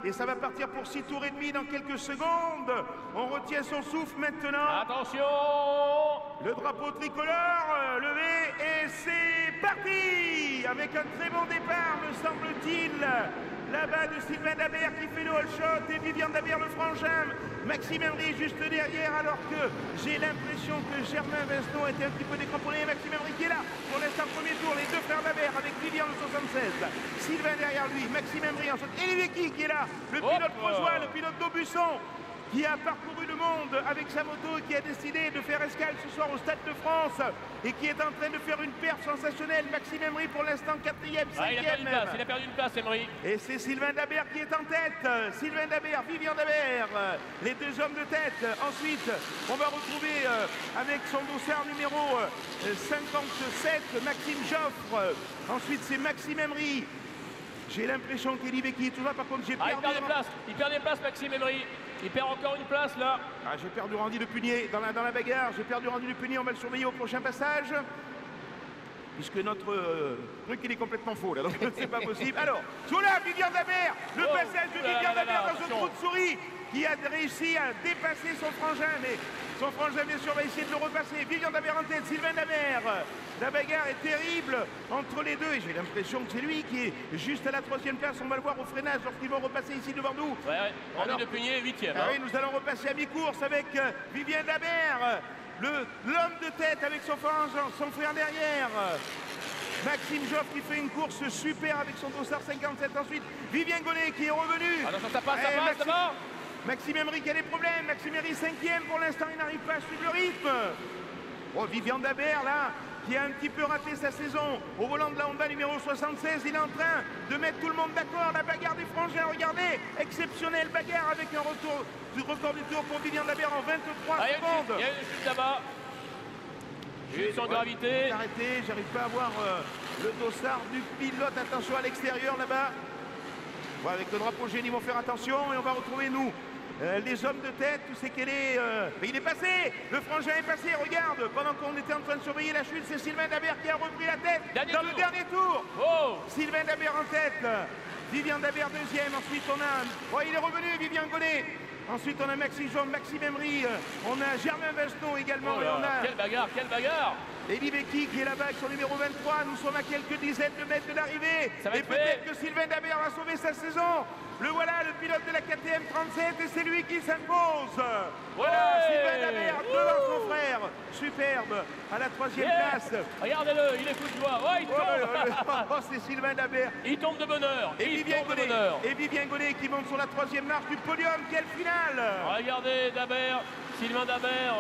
Et ça va partir pour 6 tours et demi dans quelques secondes. On retient son souffle maintenant. Attention! Le drapeau tricolore levé et c'est parti. Avec un très bon départ, me semble-t-il. Là-bas de Sylvain Dabert qui fait le all shot et Vivian Dabert le frangin. Maxime Emery juste derrière alors que j'ai l'impression que Germain Vincent était un petit peu décramponné. Maxime Emery qui est là pour l'instant premier tour. Les deux frères Dabert avec Vivian le 76. Sylvain derrière lui, Maxime Emery ensuite. Et Lévecki qui est là, le pilote Crozois, le pilote d'Aubusson qui a parcouru le monde avec sa moto et qui a décidé de faire escale ce soir au Stade de France et qui est en train de faire une perf sensationnelle. Maxime Emery pour l'instant 4e, 5e. Il a perdu une place, Emery. Et c'est Sylvain Dabert qui est en tête. Sylvain Dabert, Vivian Dabert, les deux hommes de tête. Ensuite, on va retrouver avec son dossard numéro 57, Maxime Joffre. Ensuite, c'est Maxime Emery. J'ai l'impression qu'Lévecki est toujours là. Par contre, j'ai perdu... Il perd des places, Maxime Emery. Il perd encore une place là. Ah, j'ai perdu Randy Le Punier dans la bagarre. J'ai perdu Randy Le Punier. On va le surveiller au prochain passage. Puisque notre truc il est complètement faux là, donc c'est pas possible. Alors, Soula, Vivian Dabert, le passage de Vivian Dabert dans un trou de souris qui a réussi à dépasser son frangin, mais son frangin bien sûr va essayer de le repasser. Vivian Dabert en tête, Sylvain Dabert. La bagarre est terrible entre les deux et j'ai l'impression que c'est lui qui est juste à la 3e place. On va le voir au freinage lorsqu'ils vont repasser ici devant nous. Ouais. Randy Le Punier, 8e. Ah oui, nous allons repasser à mi-course avec Vivian Dabert. L'homme de tête avec son frère derrière. Maxime Joffre qui fait une course super avec son dossard 57. Ensuite, Vivien Gonnet qui est revenu. Attention, ça passe devant. Maxime Emery qui a des problèmes. Maxime Emery 5e pour l'instant, il n'arrive pas à suivre le rythme. Oh, Vivian Dabert là, qui a un petit peu raté sa saison au volant de la Honda numéro 76. Il est en train de mettre tout le monde d'accord. La bagarre des frangins, regardez, exceptionnelle bagarre avec un retour du record du tour pour Vivian Dabert en 23 secondes. Il y a une chute là-bas. Chute sans gravité. Arrêté, j'arrive pas à voir le dossard du pilote. Attention à l'extérieur là-bas. Bon, avec le drapeau génie, ils vont faire attention et on va retrouver nous. Les hommes de tête, tu sais quel est... Mais il est passé. Le frangin est passé, regarde. Pendant qu'on était en train de surveiller la chute, c'est Sylvain Dabert qui a repris la tête le dernier tour. Oh. Sylvain Dabert en tête. Vivian Dabert 2e. Ensuite, on a... Oh, il est revenu, Vivian Gonnet. Ensuite, on a Maxime Joffre, Maxime Emery. On a Germain Vincent également. Et on a... Quelle bagarre. Et Lévecki qui est là-bas avec son numéro 23. Nous sommes à quelques dizaines de mètres de l'arrivée. Et peut-être que Sylvain Dabert va sauver sa saison. Le voilà, le pilote de la KTM 37 et c'est lui qui s'impose. Voilà, Sylvain Dabert devant son frère. Superbe, à la 3e place. Regardez-le, il est fou de joie. Oh, il tombe. Oh, c'est Sylvain Dabert. Il tombe de bonheur. Et Vivien Gonnet qui monte sur la 3e marche du podium. Quelle finale. Regardez Dabert, Sylvain Dabert,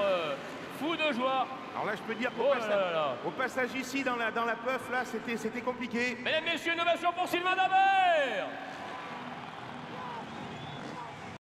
fou de joie. Alors là, je peux dire qu'au passage ici, dans la puff, là, c'était compliqué. Mesdames, messieurs, innovation pour Sylvain Dabert.